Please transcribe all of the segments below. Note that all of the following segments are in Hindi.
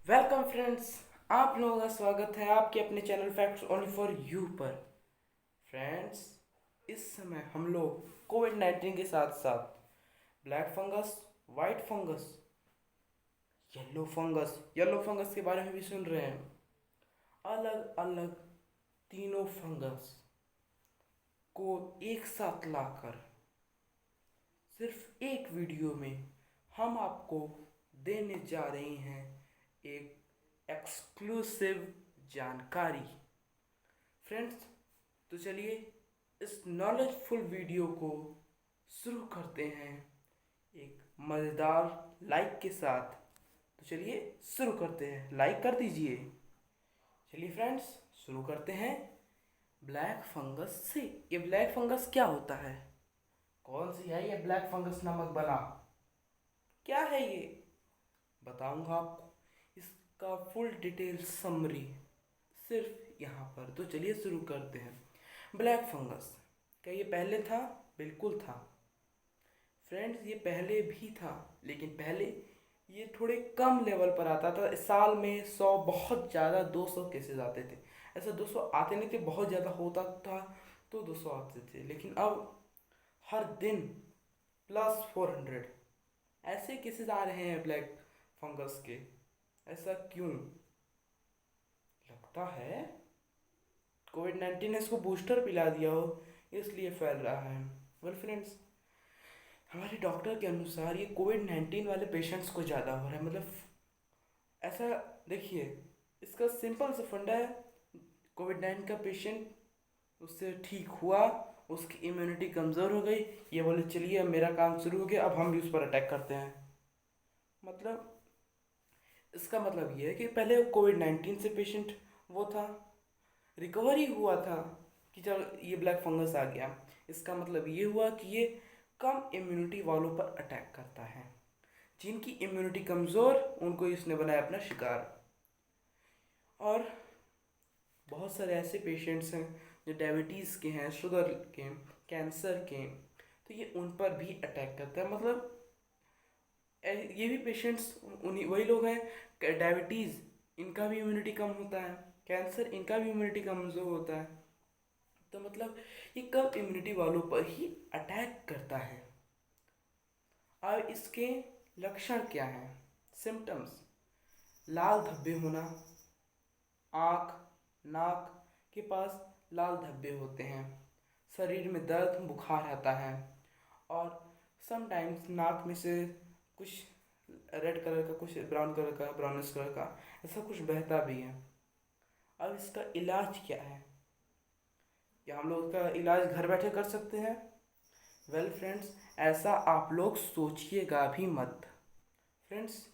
Welcome friends. आप लोगों का स्वागत है आपके अपने channel facts only for you पर। फ्रेंड्स, इस समय हम लोग कोविड-19 के साथ साथ black fungus, white fungus, yellow fungus के बारे में भी सुन रहे हैं। अलग अलग तीनों फंगस को एक साथ लाकर सिर्फ एक वीडियो में हम आपको देने जा रहे हैं एक एक्सक्लूसिव जानकारी। फ्रेंड्स, तो चलिए इस नॉलेजफुल वीडियो को शुरू करते हैं एक मज़ेदार लाइक के साथ। तो चलिए शुरू करते हैं, लाइक कर दीजिए। चलिए फ्रेंड्स, शुरू करते हैं ब्लैक फंगस से। ये ब्लैक फंगस क्या होता है, कौन सी है ये ब्लैक फंगस नामक बला, क्या है ये, बताऊंगा आपको इसका फुल डिटेल समरी सिर्फ यहाँ पर। तो चलिए शुरू करते हैं। ब्लैक फंगस, क्या ये पहले था? बिल्कुल था फ्रेंड्स, ये पहले भी था, लेकिन पहले ये थोड़े कम लेवल पर आता था। साल में 100, बहुत ज़्यादा 200 केसेस आते थे। ऐसा 200 आते नहीं थे, बहुत ज़्यादा होता था तो 200 आते थे, लेकिन अब हर दिन +400 ऐसे केसेस आ रहे हैं ब्लैक फंगस के। ऐसा क्यों? लगता है कोविड-19 ने इसको बूस्टर पिला दिया हो, इसलिए फैल रहा है। वेल फ्रेंड्स, हमारे डॉक्टर के अनुसार ये कोविड-19 वाले पेशेंट्स को ज़्यादा हो रहा है। मतलब ऐसा देखिए, इसका सिंपल सा फंडा है। कोविड-19 का पेशेंट, उससे ठीक हुआ, उसकी इम्यूनिटी कमज़ोर हो गई, ये बोले चलिए अब मेरा काम शुरू हो गया, अब हम भी उस पर अटैक करते हैं। मतलब इसका मतलब ये है कि पहले कोविड-19 से पेशेंट वो था, रिकवरी हुआ था कि चल ये ब्लैक फंगस आ गया। इसका मतलब ये हुआ कि ये कम इम्यूनिटी वालों पर अटैक करता है। जिनकी इम्यूनिटी कमज़ोर, उनको इसने बनाया अपना शिकार। और बहुत सारे ऐसे पेशेंट्स हैं जो डायबिटीज़ के हैं, शुगर के, कैंसर के, तो ये उन पर भी अटैक करता है। मतलब ये भी पेशेंट्स उन्हीं वही लोग हैं। डायबिटीज़, इनका भी इम्यूनिटी कम होता है, कैंसर, इनका भी इम्यूनिटी कमज़ोर होता है। तो मतलब ये कम इम्यूनिटी वालों पर ही अटैक करता है। अब इसके लक्षण क्या हैं? सिम्टम्स: लाल धब्बे होना, आँख, नाक के पास लाल धब्बे होते हैं, शरीर में दर्द, बुखार आता है, और समटाइम्स नाक में से कुछ रेड कलर का, कुछ ब्राउन कलर का, ब्राउनिश कलर का ऐसा कुछ बहता भी है। अब इसका इलाज क्या है? क्या हम लोग इसका इलाज घर बैठे कर सकते हैं? वेल फ्रेंड्स, ऐसा आप लोग सोचिएगा भी मत। फ्रेंड्स,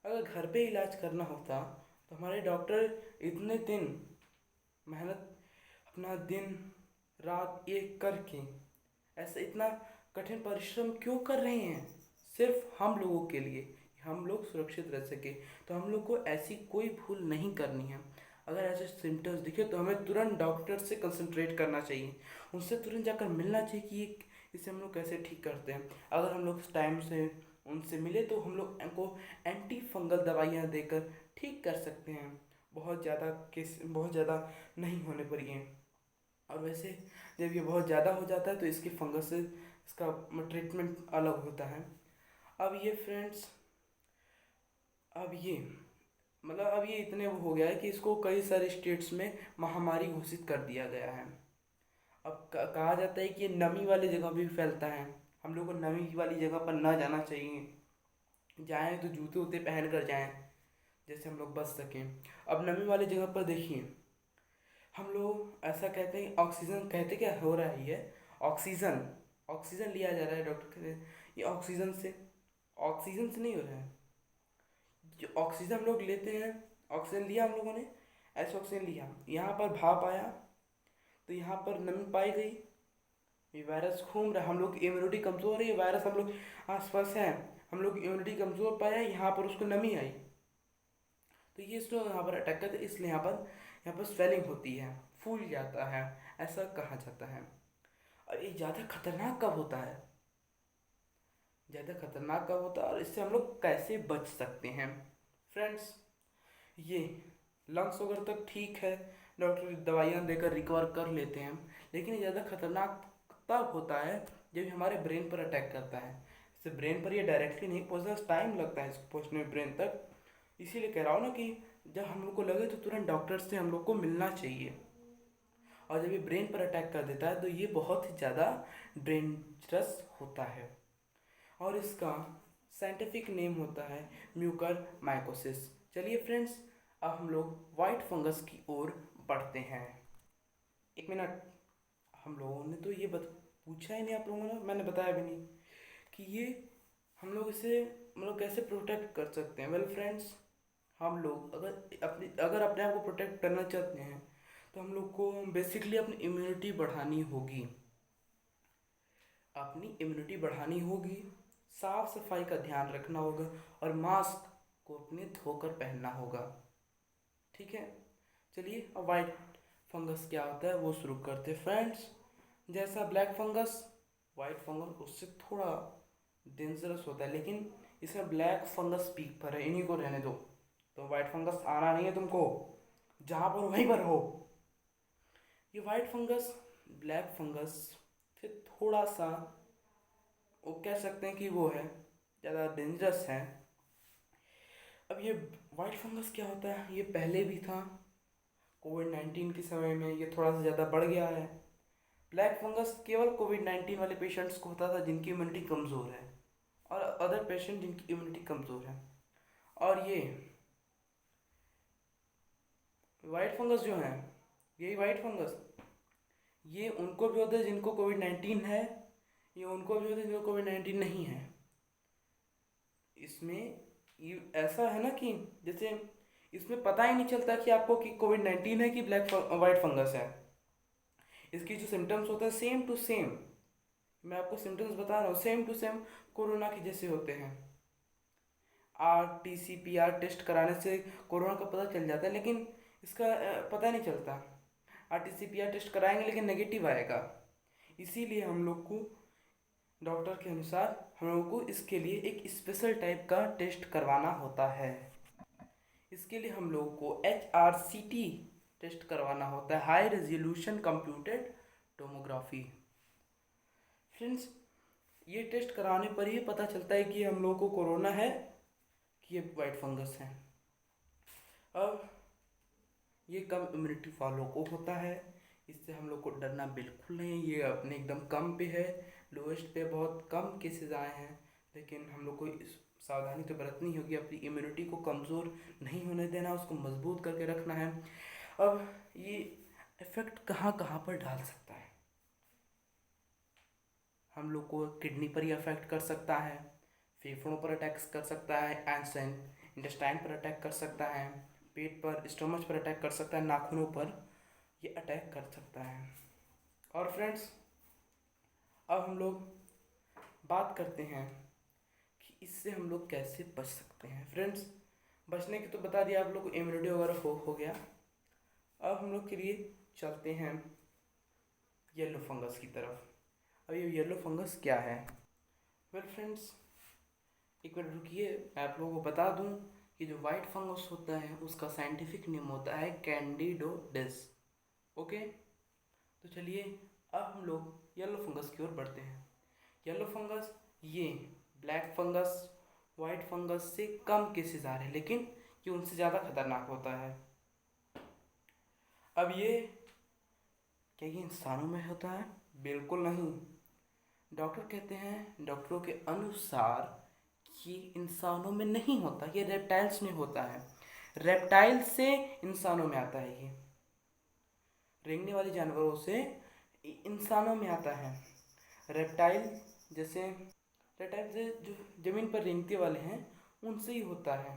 अगर घर पे इलाज करना होता तो हमारे डॉक्टर इतने दिन मेहनत, अपना दिन रात एक करके ऐसा इतना कठिन परिश्रम क्यों कर रहे हैं? सिर्फ हम लोगों के लिए, हम लोग सुरक्षित रह सके। तो हम लोग को ऐसी कोई भूल नहीं करनी है। अगर ऐसे सिम्टम्स दिखे तो हमें तुरंत डॉक्टर से कंसंट्रेट करना चाहिए, उनसे तुरंत जाकर मिलना चाहिए कि इसे हम लोग कैसे ठीक करते हैं। अगर हम लोग टाइम से उनसे मिले तो हम लोग उनको एंटी फंगल दवाइयाँ देकर ठीक कर सकते हैं, बहुत ज़्यादा केस, बहुत ज़्यादा नहीं होने पर ये। और वैसे जब ये बहुत ज़्यादा हो जाता है तो इसके फंगस से इसका ट्रीटमेंट अलग होता है। अब ये फ्रेंड्स, अब ये मतलब अब ये इतने वो हो गया है कि इसको कई सारे स्टेट्स में महामारी घोषित कर दिया गया है। अब कहा जाता है कि ये नमी वाली जगह भी फैलता है, हम लोग को नमी वाली जगह पर ना जाना चाहिए। जाएँ तो जूते वूते पहन कर जाएँ, जैसे हम लोग बच सकें। अब नमी वाली जगह पर देखिए, हम लोग ऐसा कहते हैं ऑक्सीजन, कहते क्या हो रहा है, ये ऑक्सीजन, ऑक्सीजन लिया जा रहा है डॉक्टर कहते हैं ये ऑक्सीजन से नहीं हो रहा है। जो ऑक्सीजन हम लोग लेते हैं, ऑक्सीजन लिया हम लोगों ने, ऐसे ऑक्सीजन लिया, यहाँ पर भाप आया तो यहाँ पर नमी पाई गई, ये वायरस घूम रहा है, हम लोग की इम्यूनिटी कमज़ोर है, ये वायरस हम लोग आसपास है, हम लोग की इम्यूनिटी कमज़ोर पाया, यहाँ पर उसको नमी आई तो ये इसको यहाँ पर अटैक करते, इसलिए यहाँ पर स्वेलिंग होती है, फूल जाता है, ऐसा कहा जाता है। और ये ज़्यादा खतरनाक कब होता है? ज़्यादा खतरनाक कब होता है और इससे हम लोग कैसे बच सकते हैं? फ्रेंड्स, ये लंग्स वगैरह तक ठीक है, डॉक्टर दवाइयाँ देकर रिकवर कर लेते हैं, लेकिन ये ज़्यादा खतरनाक तब होता है जब हमारे ब्रेन पर अटैक करता है। जैसे ब्रेन पर ये डायरेक्टली नहीं पहुँचता, टाइम लगता है इसको पहुँचने में ब्रेन तक। इसीलिए कह रहा हूँ ना कि जब हम लोग को लगे तो तुरंत डॉक्टर से हम लोग को मिलना चाहिए। और जब ये ब्रेन पर अटैक कर देता है तो ये बहुत ही ज़्यादा डेंजरस होता है, और इसका साइंटिफिक नेम होता है म्यूकर माइकोसिस। चलिए फ्रेंड्स, अब हम लोग वाइट फंगस की ओर बढ़ते हैं। एक मिनट, हम लोगों ने तो ये पूछा ही नहीं आप लोगों ने, मैंने बताया भी नहीं कि ये हम लोग इसे मतलब कैसे प्रोटेक्ट कर सकते हैं। वेल फ्रेंड्स, हम लोग अगर अपने आप को प्रोटेक्ट करना चाहते हैं तो हम लोग को बेसिकली अपनी इम्यूनिटी बढ़ानी होगी। साफ सफाई का ध्यान रखना होगा और मास्क को अपने धोकर पहनना होगा। ठीक है, चलिए अब वाइट फंगस क्या होता है वो शुरू करते हैं फ्रेंड्स। जैसा ब्लैक फंगस, वाइट फंगस उससे थोड़ा डेंजरस होता है, लेकिन इसमें ब्लैक फंगस पीक पर है, इन्हीं को रहने दो। तो वाइट फंगस आना नहीं है तुमको, जहाँ पर वहीं पर हो। ये वाइट फंगस ब्लैक फंगस से थोड़ा सा वो कह सकते हैं कि वो है, ज़्यादा डेंजरस है। अब ये वाइट फंगस क्या होता है, ये पहले भी था, कोविड-19 के समय में ये थोड़ा सा ज़्यादा बढ़ गया है। ब्लैक फंगस केवल कोविड-19 वाले पेशेंट्स को होता था जिनकी इम्यूनिटी कमज़ोर है, और अदर पेशेंट जिनकी इम्यूनिटी कमज़ोर है। और ये वाइट फंगस जो है, यही वाइट फंगस ये उनको भी होता है जिनको कोविड-19 है, ये उनको भी होता है जिनको कोविड-19 नहीं है। इसमें ये ऐसा है ना कि जैसे इसमें पता ही नहीं चलता कि आपको कि कोविड-19 है कि वाइट फंगस है। इसकी जो सिम्टम्स होते हैं सेम टू सेम, मैं आपको सिम्टम्स बता रहा हूँ, सेम टू सेम कोरोना के जैसे होते हैं। RT-PCR टेस्ट कराने से कोरोना का पता चल जाता है, लेकिन इसका पता नहीं चलता। RT-PCR टेस्ट कराएंगे लेकिन नेगेटिव आएगा। इसीलिए हम लोग को डॉक्टर के अनुसार हम लोगों को इसके लिए एक स्पेशल टाइप का टेस्ट करवाना होता है। इसके लिए हम लोगों को HRCT टेस्ट करवाना होता है, high resolution computed tomography. Friends, ये टेस्ट कराने पर ही पता चलता है कि हम लोगों को कोरोना है कि ये वाइट फंगस है। अब ये कम इम्यूनिटी वालों को होता है, इससे हम लोग को डरना बिल्कुल नहीं। ये अपने एकदम कम पे है, लोएस्ट पे बहुत कम केसेस आए हैं, लेकिन हम लोग को इस सावधानी तो बरतनी होगी, अपनी इम्यूनिटी को कमज़ोर नहीं होने देना, उसको मजबूत करके रखना है। अब ये इफ़ेक्ट कहाँ कहाँ पर डाल सकता है, हम लोग को किडनी पर ही अफेक्ट कर सकता है, फेफड़ों पर अटैक कर सकता है, इंटेस्टाइन पर अटैक कर सकता है, पेट पर, स्टमच पर अटैक कर सकता है, नाखूनों पर ये अटैक कर सकता है। और फ्रेंड्स, अब हम लोग बात करते हैं कि इससे हम लोग कैसे बच सकते हैं। फ्रेंड्स, बचने की तो बता दिया आप लोग को, इम्यूनिटी वगैरह हो गया। अब हम लोग के लिए चलते हैं येलो फंगस की तरफ। अब ये येलो फंगस क्या है? वेल फ्रेंड्स, एक मिनट रुकिए, मैं आप लोगों को बता दूं कि जो वाइट फंगस होता है उसका साइंटिफिक नेम होता है कैंडिडोडिस। ओके, तो चलिए अब हम लोग येलो फंगस की ओर बढ़ते हैं। येलो फंगस ये ब्लैक फंगस, वाइट फंगस से कम केसेस आ रहे हैं, लेकिन ये उनसे ज़्यादा खतरनाक होता है। अब ये क्या ये इंसानों में होता है? बिल्कुल नहीं। डॉक्टर कहते हैं, डॉक्टरों के अनुसार ये इंसानों में नहीं होता, ये रेप्टाइल्स में होता है। रेप्टाइल से इंसानों में आता है, ये रेंगने वाले जानवरों से इंसानों में आता है। रेप्टाइल जैसे रेप्टाइल से जो ज़मीन पर रेंगते वाले हैं उनसे ही होता है।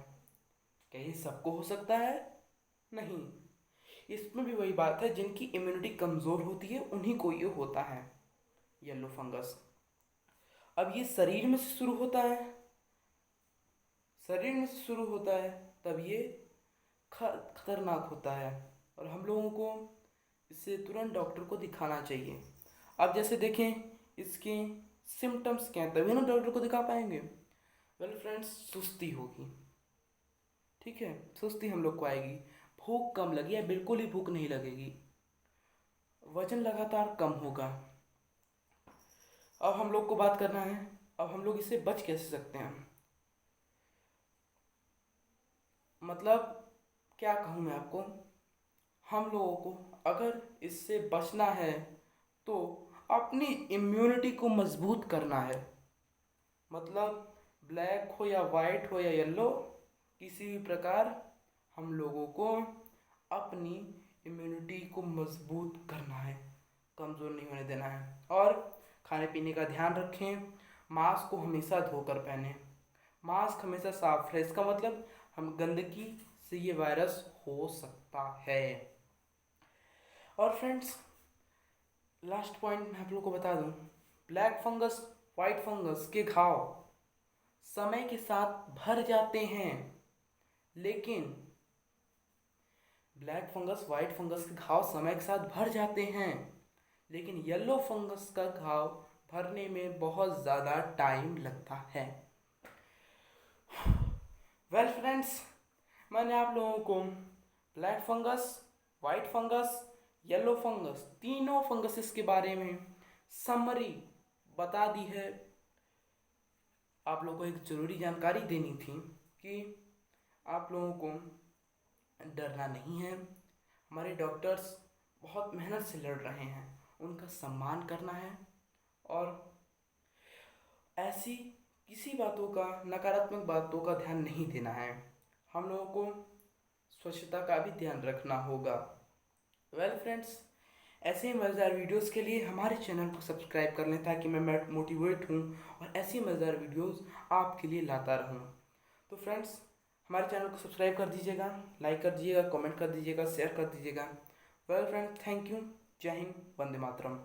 क्या ये सबको हो सकता है? नहीं, इसमें भी वही बात है, जिनकी इम्यूनिटी कमज़ोर होती है उन्हीं को ये होता है येलो फंगस। अब ये शरीर में से शुरू होता है, तब ये खतरनाक होता है, और हम लोगों को इसे तुरंत डॉक्टर को दिखाना चाहिए। अब जैसे देखें इसके सिम्टम्स क्या हैं, तभी ना डॉक्टर को दिखा पाएंगे। वेल फ्रेंड्स, सुस्ती होगी, ठीक है, सुस्ती हम लोग को आएगी, भूख कम लगी या बिल्कुल ही भूख नहीं लगेगी, वजन लगातार कम होगा। अब हम लोग को बात करना है, अब हम लोग इससे बच कैसे सकते हैं। मतलब क्या कहूँ मैं आपको, हम लोगों को अगर इससे बचना है तो अपनी इम्यूनिटी को मजबूत करना है। मतलब ब्लैक हो या वाइट हो या येलो, किसी भी प्रकार हम लोगों को अपनी इम्यूनिटी को मजबूत करना है, कमज़ोर नहीं होने देना है। और खाने पीने का ध्यान रखें, मास्क को हमेशा धोकर पहनें, मास्क हमेशा साफ रहे, इसका मतलब हम गंदगी से ये वायरस हो सकता है। और फ्रेंड्स, लास्ट पॉइंट मैं आप लोगों को बता दूं, ब्लैक फंगस वाइट फंगस के घाव समय के साथ भर जाते हैं, लेकिन ब्लैक फंगस वाइट फंगस के घाव समय के साथ भर जाते हैं, लेकिन येलो फंगस का घाव भरने में बहुत ज़्यादा टाइम लगता है। वेल फ्रेंड्स, मैंने आप लोगों को black fungus, white fungus, yellow fungus, तीनों फंगसेस के बारे में समरी बता दी है। आप लोगों को एक ज़रूरी जानकारी देनी थी कि आप लोगों को डरना नहीं है, हमारे डॉक्टर्स बहुत मेहनत से लड़ रहे हैं, उनका सम्मान करना है। और ऐसी किसी बातों का, नकारात्मक बातों का ध्यान नहीं देना है, हम लोगों को स्वच्छता का भी ध्यान रखना होगा। वेल फ्रेंड्स, ऐसे ही मज़ेदार वीडियोस के लिए हमारे चैनल को सब्सक्राइब कर लें, ताकि मैं मोटिवेट हूँ और ऐसी मज़ेदार वीडियोस आपके लिए लाता रहूँ। तो फ्रेंड्स, हमारे चैनल को सब्सक्राइब कर दीजिएगा, लाइक कर दीजिएगा, कमेंट कर दीजिएगा, शेयर कर दीजिएगा। Well friends, thank you. जय हिंद, वंदे मातरम।